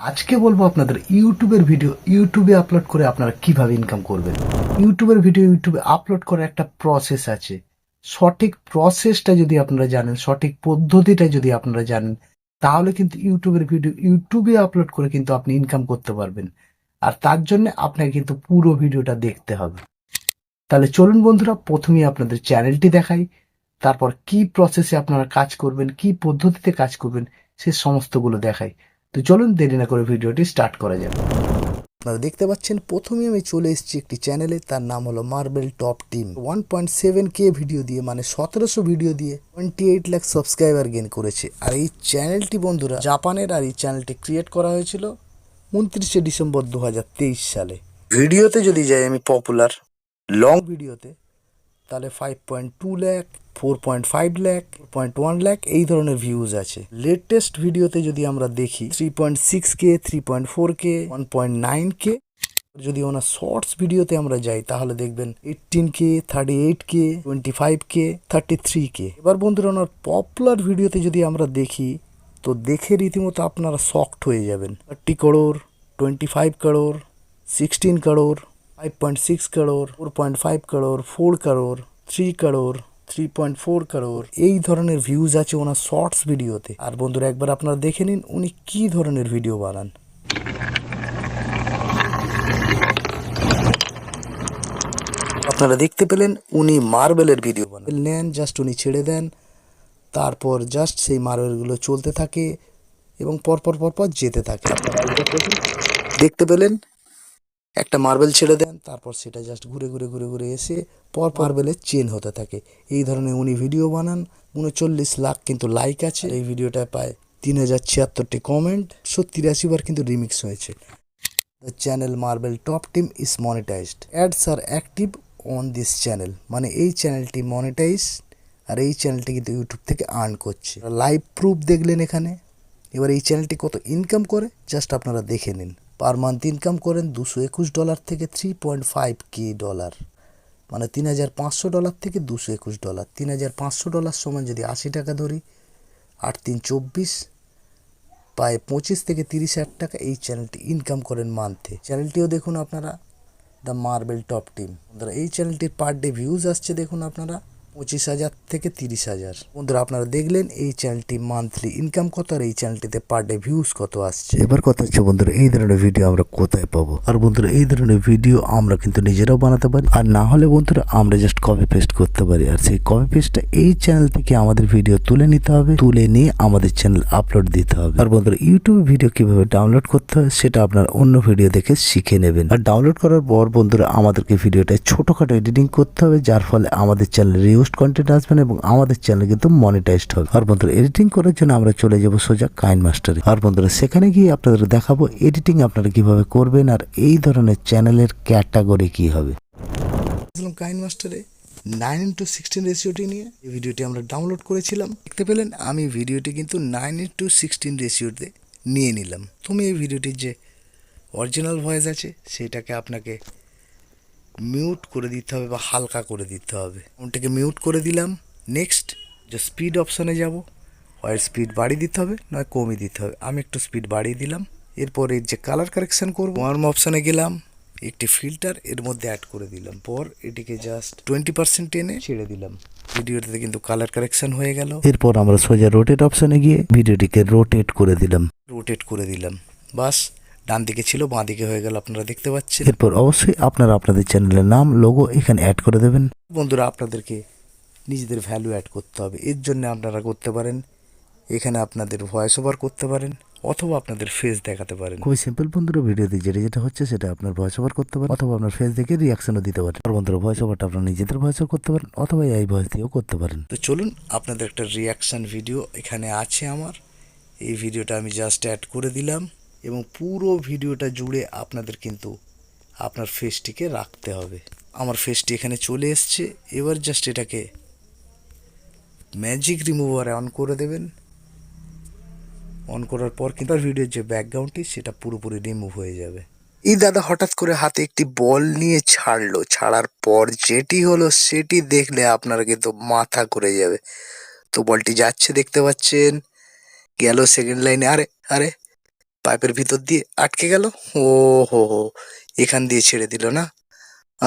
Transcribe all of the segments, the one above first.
আজকে বলবো আপনাদের ইউটিউবের ভিডিও ইউটিউবে আপলোড করে আপনারা কিভাবে ইনকাম করবেন। ইউটিউবের ভিডিও ইউটিউবে আপলোড করার একটা প্রসেস আছে। সঠিক প্রসেসটা যদি আপনারা জানেন, সঠিক পদ্ধতিটা যদি আপনারা জানেন, তাহলে কিন্তু ইউটিউবের ভিডিও ইউটিউবে আপলোড করে কিন্তু আপনি ইনকাম করতে পারবেন। আর তার জন্য আপনাকে কিন্তু পুরো ভিডিওটা দেখতে হবে। তাহলে চলুন বন্ধুরা, প্রথমেই আপনাদের চ্যানেলটি দেখাই, তারপর কি প্রসেসে আপনারা কাজ করবেন, কি পদ্ধতিতে কাজ করবেন, সে সমস্তগুলো দেখাই। তো চলুন দেরি না করে ভিডিওটি স্টার্ট করা যাক। আপনারা দেখতে পাচ্ছেন প্রথমে আমি চলে এসেছি একটি চ্যানেলে, তার নাম হলো marble top team. 1.7K video দিয়ে, মানে 1700 ভিডিও দিয়ে 28 লাখ সাবস্ক্রাইবার গেইন করেছে। আর এই চ্যানেলটি বন্ধুরা জাপানের, আর এই চ্যানেলটি ক্রিয়েট করা হয়েছিল 29শে ডিসেম্বর 2023 সালে। ভিডিওতে যদি যাই আমি পপুলার লং ভিডিওতে, তাহলে 5.2 লাখ, 4.5 লাখ, 4.1 লাখ এই ধরনের ভিউজ আছে। লেটেস্ট ভিডিওতে যদি আমরা দেখি 3.6K, 3.4K, 1.9K। যদি ওনার শর্টস ভিডিওতে আমরা যাই তাহলে দেখবেন 18K, 38K, 25K, 33K। এবার বন্ধুরা ওনার পপুলার ভিডিওতে যদি আমরা দেখি, তো দেখে রীতিমতো আপনারা শকড হয়ে যাবেন। 30 করোড়, 25 করোড়, 16 করোড়, 5.6 করোড়, 4.5 করোড়, 4 করোড়, 3 করোড়, 3.4 করোড় এই ধরনের ভিউজ আছে ওনার শর্টস ভিডিওতে। আর বন্ধুরা একবার আপনারা দেখে নিন উনি কি ধরনের ভিডিও বানান। আপনারা দেখতে পেলেন উনি মার্বেলের ভিডিও বানান নেন, জাস্ট উনি ছেড়ে দেন, তারপর জাস্ট সেই মার্বেলগুলো চলতে থাকে এবং পরপর পরপর যেতে থাকে। আপনারা দেখতে পেলেন একটা মার্বেল ছেড়ে দেন, তারপর সেটা জাস্ট ঘুরে ঘুরে ঘুরে ঘুরে এসে পর মার্বেলের চেন হতে থাকে। এই ধরনের উনি ভিডিও বানান। 39 লাখ কিন্তু লাইক আছে এই ভিডিওটা, পায় 3076টি কমেন্ট, 83 বার কিন্তু রিমিক্স হয়েছে। The channel marble top team is monetized, ads are active on this channel. মানে এই চ্যানেলটি মনিটাইজ, আর এই চ্যানেলটি কিন্তু ইউটিউব থেকে আর্ন করছে। লাইভ প্রুফ দেখলেন এখানে। এবার এই চ্যানেলটি কত ইনকাম করে জাস্ট আপনারা দেখে নিন। পার মান্থ ইনকাম করেন $221 থেকে $3.5K, মানে $3500 থেকে $221। $3500 সমান যদি 80 টাকা ধরি, 8 3 24, প্রায় 25 থেকে 30,000 টাকা এই চ্যানেলটি ইনকাম করেন মান্থে। চ্যানেলটিও দেখুন আপনারা, দ্য মার্বেল টপ টিম। বন্ধুরা এই চ্যানেলটির পার ডে ভিউজ আসছে দেখুন আপনারা 25,000 থেকে 30,000। বন্ধুরা আপনারা দেখলেন এই চ্যানেলটি মান্থলি ইনকাম কত, আর এই চ্যানেলটিতে পার ডে ভিউজ কত আসছে। এবার কথা হচ্ছে বন্ধুরা এই ধরনের ভিডিও আমরা কোথায় পাবো। আর বন্ধুরা এই ধরনের ভিডিও আমরা কিন্তু নিজেরাও বানাতে পারি, আর না হলে বন্ধুরা আমরা জাস্ট কপি পেস্ট করতে পারি। আর সেই কপি পেস্টটা এই চ্যানেল থেকে আমাদের ভিডিও তুলে নিতে হবে, তুলে নিয়ে আমাদের চ্যানেল আপলোড দিতে হবে। আর বন্ধুরা ইউটিউবে ভিডিও কিভাবে ডাউনলোড করতে হয় সেটা আপনার অন্য ভিডিও দেখে শিখে নেবেন। আর ডাউনলোড করার পর বন্ধুরা আমাদেরকে ভিডিওটা ছোটখাটো এডিটিং করতে হবে, যার ফলে আমাদের চ্যানেলে রিউজড কন্টেন্ট আসবে না এবং আমাদের চ্যানেল কিন্তু মনিটাইজড হবে। আর বন্ধুরা এডিটিং করার জন্য আমরা চলে যাব সোজা কাইনমাস্টারে। আর বন্ধুরা সেখানে গিয়ে আপনাদের দেখাবো এডিটিং আপনারা কিভাবে করবেন, আর এই ধরনের চ্যানেলের ক্যাটাগরি কি হবে। কাইনমাস্টারে 9:16 রেশিওটি নিয়ে এই ভিডিওটি আমরা ডাউনলোড করেছিলাম। দেখতে পেলেন আমি ভিডিওটি কিন্তু 9:16 রেশিওতে নিয়ে নিলাম। তুমি এই ভিডিওটির যে অরিজিনাল ভয়েস আছে সেটাকে আপনাকে মিউট করে দিতে হবে বা হালকা করে দিতে হবে। ওটাকে মিউট করে দিলাম। নেক্সট যে স্পিড অপশানে যাব, হয় স্পিড বাড়িয়ে দিতে হবে নয় কমিয়ে দিতে হবে। আমি একটু স্পিড বাড়িয়ে দিলাম। এরপরে যে কালার কারেকশান করব, ওয়ার্ম অপশানে গেলাম, একটি ফিল্টার এর মধ্যে অ্যাড করে দিলাম। পর এটিকে জাস্ট 20% টেনে ছেড়ে দিলাম। ভিডিওটাতে কিন্তু কালার কারেকশন হয়ে গেল। এরপর আমরা সোজা রোটেট অপশানে গিয়ে ভিডিওটিকে রোটেট করে দিলাম। বাস ডান দিকে ছিল, বাঁ দিকে হয়ে গেল, আপনারা দেখতে পাচ্ছেন। এরপর অবশ্যই আপনারা আপনাদের চ্যানেলের নাম, লোগো এখানে অ্যাড করে দেবেন। বন্ধুরা আপনাদেরকে নিজেদের ভ্যালু অ্যাড করতে হবে। এর জন্য আপনারা করতে পারেন এখানে আপনাদের ভয়েস ওভার করতে পারেন, অথবা আপনাদের ফেস দেখাতে পারেন। খুবই সিম্পল বন্ধুরা, ভিডিওতে যেটা হচ্ছে সেটা আপনার ভয়েস ওভার করতে পারেন, অথবা আপনার ফেস দেখে রিয়াকশনও দিতে পারেন। আর বন্ধুরা ভয়েস ওভারটা আপনার নিজেদের ভয়েস ওভার করতে পারেন, অথবা এই ভয়েস দিয়েও করতে পারেন। তো চলুন আপনাদের একটা রিয়াকশন ভিডিও এখানে আছে আমার। এই ভিডিওটা আমি জাস্ট অ্যাড করে দিলাম, এবং পুরো ভিডিওটা জুড়ে আপনাদের কিন্তু আপনার ফেসটিকে রাখতে হবে। আমার ফেসটি এখানে চলে এসছে। এবার জাস্ট এটাকে ম্যাজিক রিমুভারে অন করে দেবেন। অন করার পর কিন্তু ভিডিওর যে ব্যাকগ্রাউন্ডটি সেটা পুরোপুরি রিমুভ হয়ে যাবে। এই দাদা হঠাৎ করে হাতে একটি বল নিয়ে ছাড়লো, ছাড়ার পর যেটি হলো সেটি দেখলে আপনারা কিন্তু মাথা ঘুরে যাবে। তো বলটি যাচ্ছে দেখতে পাচ্ছেন, গেল সেকেন্ড লাইনে। আরে আরে পাইপের ভিতর দিয়ে আটকে গেল। ও হো হো, এখান দিয়ে ছেড়ে দিল না।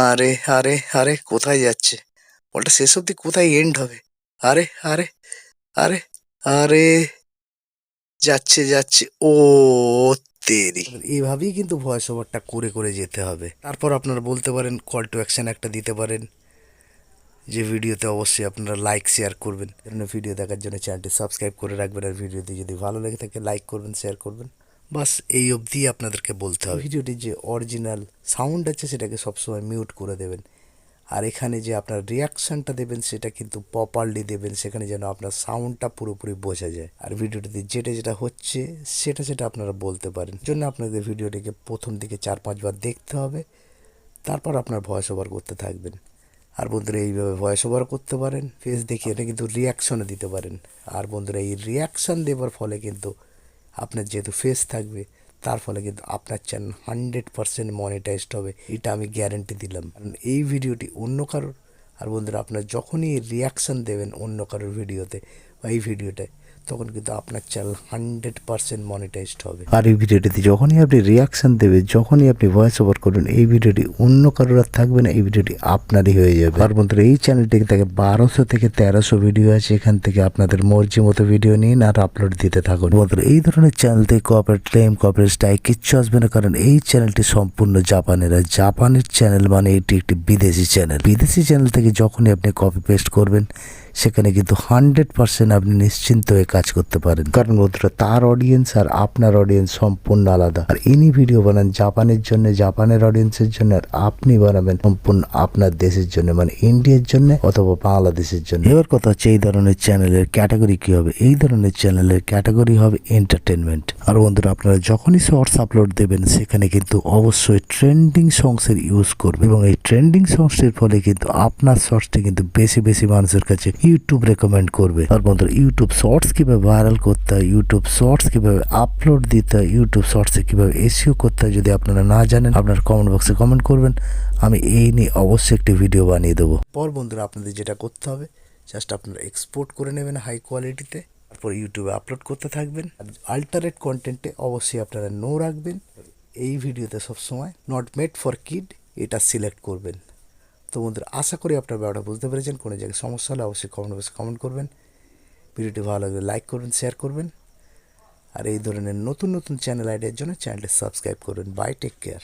আরে আরে আরে, কোথায় যাচ্ছে বলটা? শেষ অবধি কোথায় এন্ড হবে? আরে আরে আরে আরে, যাচ্ছে যাচ্ছে, ও তেরি! এইভাবেই কিন্তু ভয়েস ওভারটা করে করে যেতে হবে। তারপর আপনারা বলতে পারেন, কল টু অ্যাকশন একটা দিতে পারেন, যে ভিডিওতে অবশ্যই আপনারা লাইক শেয়ার করবেন। এরকম ভিডিও দেখার জন্য চ্যানেলটি সাবস্ক্রাইব করে রাখবেন, আর ভিডিওটি যদি ভালো লেগে থাকে লাইক করবেন, শেয়ার করবেন। বাস এই অবধি আপনাদেরকে বলতে হবে। ভিডিওটির যে অরিজিনাল সাউন্ড আছে সেটাকে সবসময় মিউট করে দেবেন, আর এখানে যে আপনার রিয়াকশানটা দেবেন সেটা কিন্তু প্রপারলি দেবেন, সেখানে যেন আপনার সাউন্ডটা পুরোপুরি বোঝা যায়। আর ভিডিওটিতে যেটা যেটা হচ্ছে সেটা সেটা আপনারা বলতে পারেন। জন্য আপনাদের ভিডিওটিকে প্রথম দিকে 4-5 বার দেখতে হবে, তারপর আপনার ভয়েস ওভার করতে থাকবেন। আর বন্ধুরা এইভাবে ভয়েস ওভার করতে পারেন, ফেস দেখিয়ে এটা কিন্তু রিয়াকশনও দিতে পারেন। আর বন্ধুরা এই রিয়াকশান দেওয়ার ফলে কিন্তু আপনার যেহেতু ফেস থাকবে, তার ফলে কিন্তু আপনার চ্যানেল 100% মনিটাইজড হবে, এটা আমি গ্যারেন্টি দিলাম। কারণ এই ভিডিওটি অন্য কারোর, আর বন্ধুরা আপনার যখনই রিয়াকশান দেবেন অন্য কারোর ভিডিওতে বা এই ভিডিওটায়, তখন কিন্তু আপনার চ্যানেল 100% মনিটাইজড হবে। আর এই ভিডিওটিতে যখনই আপনি রিয়াকশান দেবেন, যখনই আপনি ভয়েস ওভার করবেন, এই ভিডিওটি অন্য কারোর আর থাকবে না, এই ভিডিওটি আপনারই হয়ে যাবে। আর বন্ধুরা এই চ্যানেলটিতে থেকে 1200 থেকে 1300 ভিডিও আছে, এখান থেকে আপনাদের মর্জি মতো ভিডিও নিন আর আপলোড দিতে থাকুন। বন্ধুরা এই ধরনের চ্যানেল থেকে কপিরাইট ক্লেম, কপিরাইট স্ট্রাইক কিচ্ছু আসবে না, কারণ এই চ্যানেলটি সম্পূর্ণ জাপানের। আর জাপানের চ্যানেল মানে এটি একটি বিদেশি চ্যানেল। বিদেশি চ্যানেল থেকে যখনই আপনি কপি পেস্ট করবেন, সেখানে কিন্তু 100% আপনি নিশ্চিন্ত হয়ে কাজ করতে পারেন। কারণ বন্ধুরা তার অডিয়েন্স আর আপনার অডিয়েন্স সম্পূর্ণ আলাদা। আর ইনি ভিডিও বানান জাপানের জন্য, জাপানের অডিয়েন্সের জন্য, আর আপনি বানাবেন সম্পূর্ণ আপনার দেশের জন্য, মানে ইন্ডিয়ার জন্য অথবা বাংলাদেশের জন্য। এবার কথা হচ্ছে এই ধরনের চ্যানেলের ক্যাটাগরি কি হবে। এই ধরনের চ্যানেলের ক্যাটাগরি হবে এন্টারটেনমেন্ট। আর বন্ধুরা আপনারা যখনই শর্টস আপলোড দেবেন, সেখানে কিন্তু অবশ্যই ট্রেন্ডিং সংসের ইউজ করবে, এবং এই ট্রেন্ডিং সংসের ফলে কিন্তু আপনার শর্টসটি কিন্তু বেশি বেশি মানুষের কাছে ইউটিউব রেকমেন্ড করবে। আর বন্ধুরা ইউটিউব শর্টস কিভাবে ভাইরাল করতে হয়, ইউটিউব শর্টস কিভাবে আপলোড দিতে হয়, ইউটিউব শর্টসে কিভাবে এসইও করতে হয়, যদি আপনারা না জানেন আপনার কমেন্ট বক্সে কমেন্ট করবেন, আমি এই নিয়ে অবশ্যই একটি ভিডিও বানিয়ে দেবো। পর বন্ধুরা আপনাদের যেটা করতে হবে, জাস্ট আপনারা এক্সপোর্ট করে নেবেন হাই কোয়ালিটিতে, তারপর ইউটিউবে আপলোড করতে থাকবেন। আর আল্টারেট কন্টেন্টে অবশ্যই আপনারা নো রাখবেন। এই ভিডিওতে সবসময় নট মেড ফর কিড এটা সিলেক্ট করবেন। তো বন্ধুরা আশা করি আপনার ব্যাপারটা বুঝতে পেরেছেন। কোনো জায়গায় সমস্যা হলে অবশ্যই কমেন্ট বক্সে কমেন্ট করবেন। ভিডিওটি ভালো লাগলে লাইক করবেন, শেয়ার করবেন, আর এই ধরনের নতুন নতুন চ্যানেল আইডিয়ার জন্য চ্যানেলটি সাবস্ক্রাইব করবেন। Bye, take care.